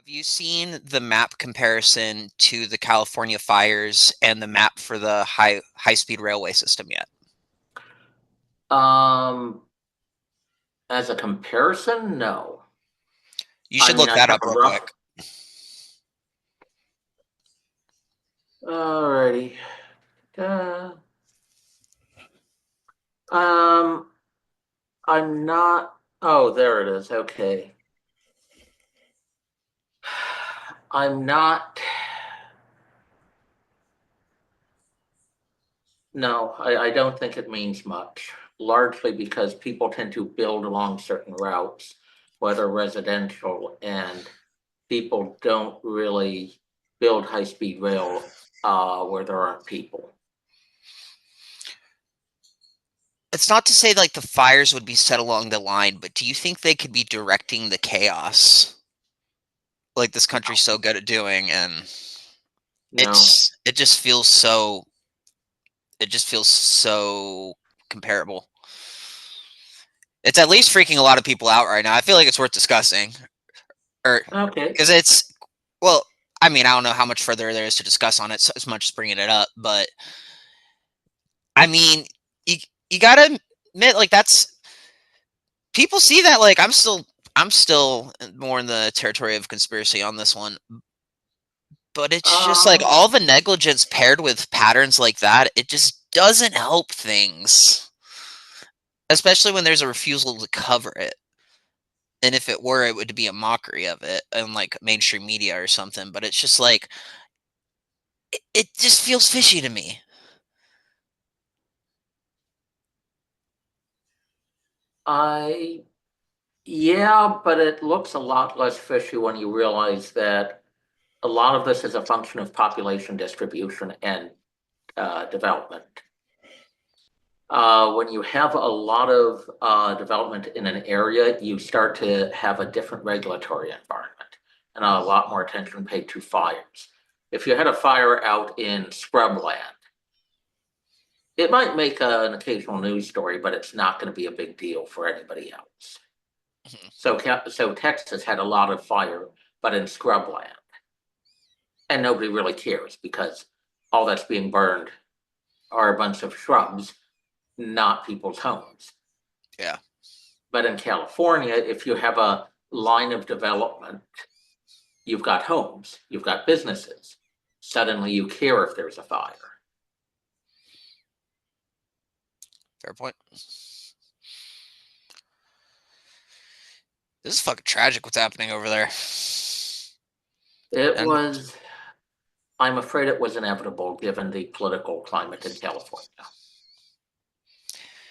you seen the map comparison to the California fires and the map for the high-speed railway system yet? Um, as a comparison, no. You I should mean, look I that have up a real rough. quick. Alrighty. Uh, um, I'm not. Oh, there it is. Okay. I'm not. No, I don't think it means much, largely because people tend to build along certain routes, whether residential, and people don't really build high-speed rail where there aren't people. It's not to say like the fires would be set along the line, but do you think they could be directing the chaos like this country's so good at doing? And No. it just feels so comparable. It's at least freaking a lot of people out right now. I feel like it's worth discussing, or Okay. because it's well, I mean, I don't know how much further there is to discuss on it, so as much as bringing it up, but I mean, you you gotta admit, like that's people see that. Like I'm still more in the territory of conspiracy on this one, but it's just like Um, all the negligence paired with patterns like that, it just doesn't help things, especially when there's a refusal to cover it. And if it were, it would be a mockery of it in like mainstream media or something. But it's just like it just feels fishy to me. I Yeah, but it looks a lot less fishy when you realize that a lot of this is a function of population distribution and development. When you have a lot of development in an area, you start to have a different regulatory environment and a lot more attention paid to fires. If you had a fire out in scrubland, it might make an occasional news story, but it's not going to be a big deal for anybody else. Mhm. So Texas had a lot of fire, but in scrubland, and nobody really cares because all that's being burned are a bunch of shrubs, not people's homes. Yeah, But in California, if you have a line of development, you've got homes, you've got businesses. Suddenly you care if there's a fire. fair point. This is fucking tragic what's happening over there. It And was, I'm afraid it was inevitable given the political climate in California.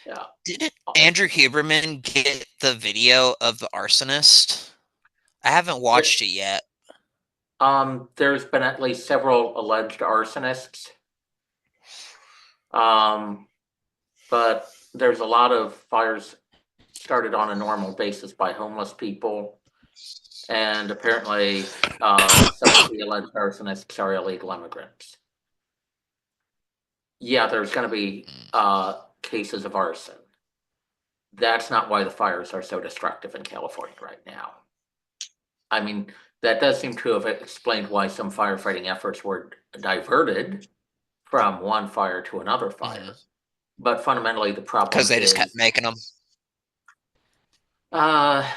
Yeah. didn't Andrew Huberman get the video of the arsonist? I haven't watched it yet. There's been at least several alleged arsonists. Um, but there's a lot of fires started on a normal basis by homeless people. And apparently, some of the alleged arsonists are illegal immigrants. Yeah, there's going to be cases of arson. That's not why the fires are so destructive in California right now. I mean, that does seem to have explained why some firefighting efforts were diverted from one fire to another Mm-hmm. fire. But fundamentally, the problem Because they just kept is making them. uh,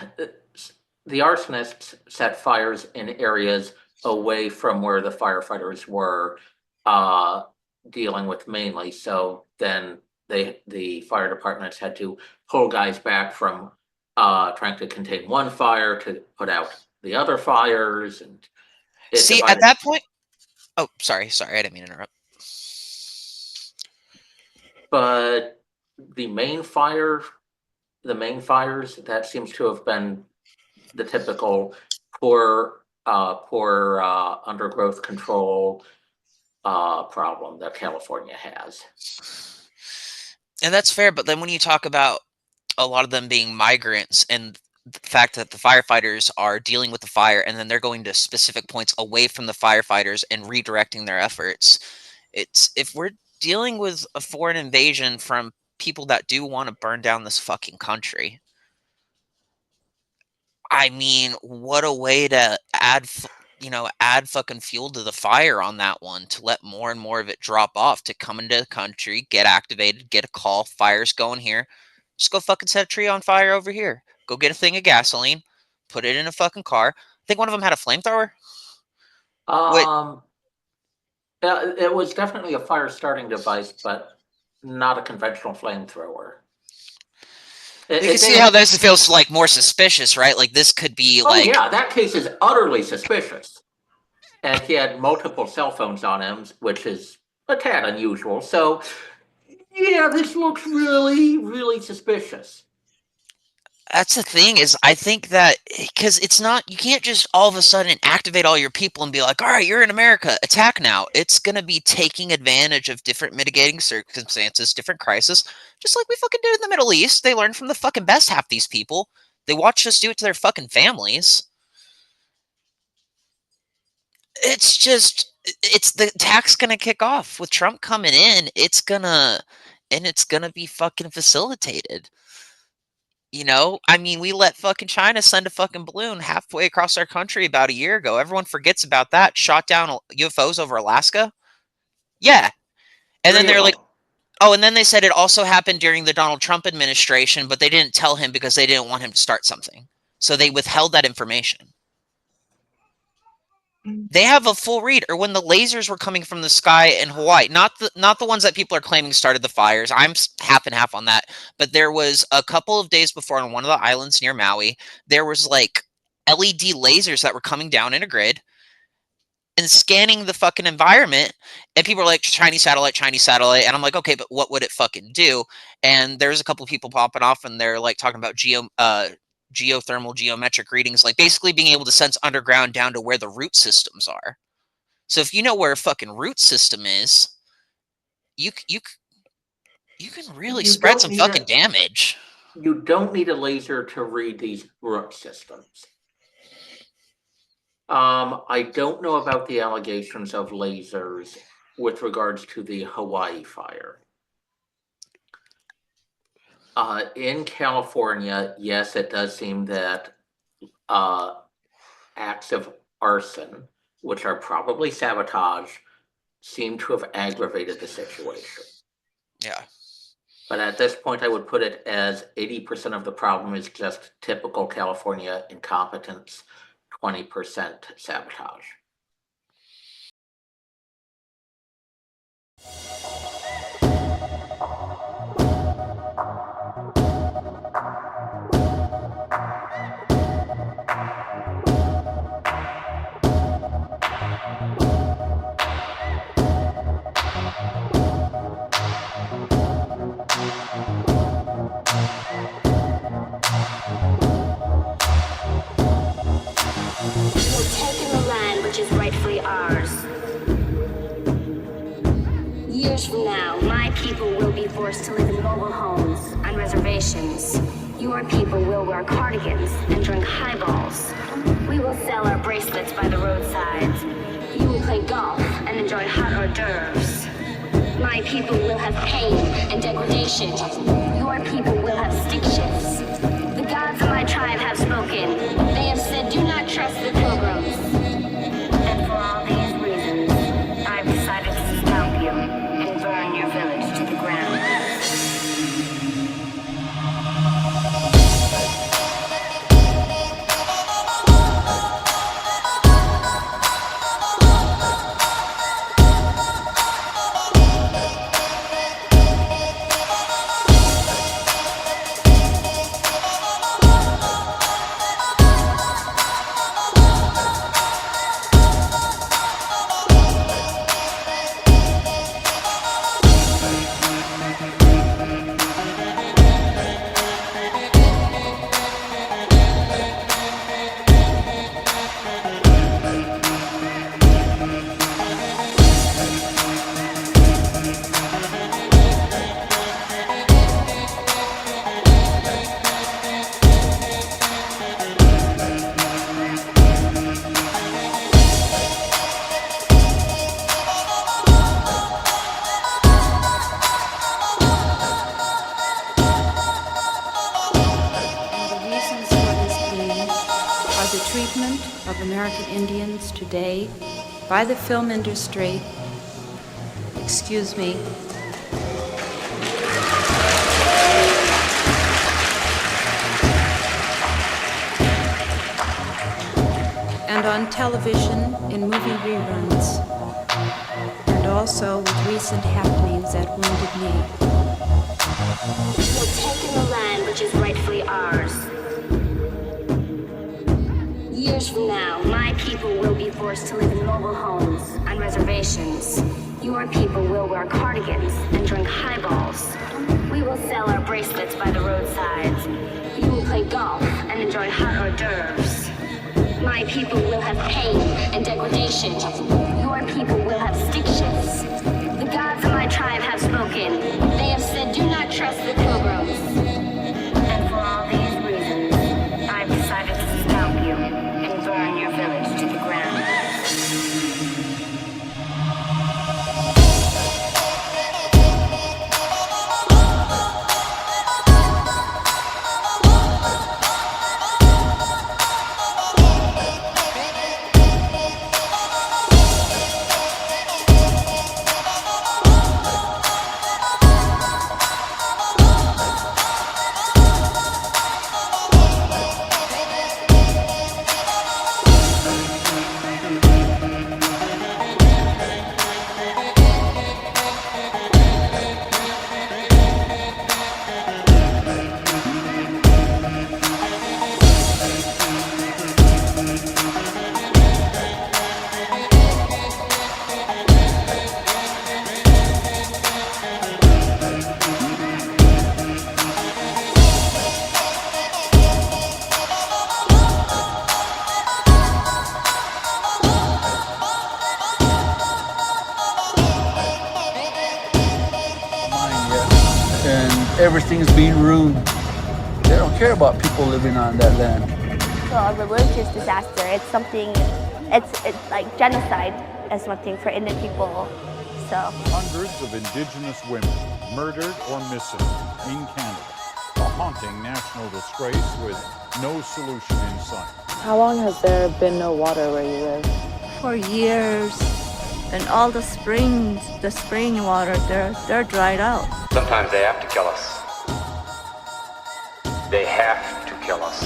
the arsonists set fires in areas away from where the firefighters were uh, dealing with mainly. So then the fire departments had to pull guys back from trying to contain one fire to put out the other fires, and it See, at divided. that point, oh, sorry, I didn't mean to interrupt. But the main fire, the main fires, that seems to have been the typical poor undergrowth control problem that California has. And that's fair, but then when you talk about a lot of them being migrants and the fact that the firefighters are dealing with the fire and then they're going to specific points away from the firefighters and redirecting their efforts, it's if we're dealing with a foreign invasion from people that do want to burn down this fucking country, I mean, what a way to add fucking fuel to the fire on that one to let more and more of it drop off to come into the country, get activated, get a call, fire's going here. Just go fucking set a tree on fire over here. Go get a thing of gasoline, put it in a fucking car. I think one of them had a flamethrower. What Um, yeah, it was definitely a fire starting device, but not a conventional flamethrower. you can It see how didn't. this feels like more suspicious, right? Like this could be Oh like yeah, that case is utterly suspicious. And he had multiple cell phones on him, which is a tad unusual. So yeah, this looks really, really suspicious. that's the thing is I think that because it's not you can't just all of a sudden activate all your people and be like, all right, you're in America, attack now. It's gonna be taking advantage of different mitigating circumstances, different crises, just like we fucking did in the Middle East. They learned from the fucking best half these people. They watched us do it to their fucking families. It's just it's the attack's gonna kick off with Trump coming in. It's gonna be fucking facilitated. I mean, we let fucking China send a fucking balloon halfway across our country about a year ago. Everyone forgets about that. Shot down UFOs over Alaska. Yeah. And then Three of they're like, them. oh, and then they said it also happened during the Donald Trump administration, but they didn't tell him because they didn't want him to start something. So they withheld that information. They have a full read, or when the lasers were coming from the sky in Hawaii, not the ones that people are claiming started the fires. I'm half and half on that, but there was a couple of days before on one of the islands near Maui, there was like LED lasers that were coming down in a grid and scanning the fucking environment. And people are like, Chinese satellite. And I'm like, okay, but what would it fucking do? And there's a couple of people popping off and they're like talking about geothermal geometric readings, like basically being able to sense underground down to where the root systems are. So if you know where a fucking root system is, you you can really You spread don't some need fucking a damage. you don't need a laser to read these root systems. I don't know about the allegations of lasers with regards to the Hawaii fire. In California, yes, it does seem that uh, acts of arson, which are probably sabotage, seem to have aggravated the situation. Yeah. But at this point, I would put it as 80% of the problem is just typical California incompetence, 20% sabotage. We've taken the land which is rightfully ours. Years from now, my people will be forced to live in mobile homes on reservations. Your people will wear cardigans and drink highballs. We will sell our bracelets by the roadside. You will play golf and enjoy hot hors d'oeuvres. My people will have pain and degradation. Your people will have stick shifts. The gods of my tribe have spoken. They have said, do not trust the pilgrims. And for all these reasons, I've decided to stomp you and burn your village to the ground. treatment of American Indians today by the film industry, excuse me, and on television in movie reruns, and also with recent happenings at Wounded Knee. We've taken the land which is rightfully ours. Years from now, my people will be forced to live in mobile homes on reservations. Your people will wear cardigans and drink highballs. We will sell our bracelets by the roadsides. You will play golf and enjoy hot hors d'oeuvres. My people will have pain and degradation. Your people will have stick shifts. The gods of my tribe have spoken. They have said, do not trust the pilgrims. And for all these reasons, I've decided to scalp you and burn your village to the ground. And everything's being ruined. They don't care about people living on that land. So a religious disaster, it's something, it's like genocide is something for Indian people. So Hundreds of Indigenous women murdered or missing in Canada. A haunting national disgrace with no solution in sight. How long has there been no water where you live? For years. And all the spring water, they're dried out. Sometimes they have to kill us. They have to kill us.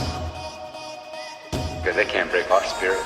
Because they can't break our spirit.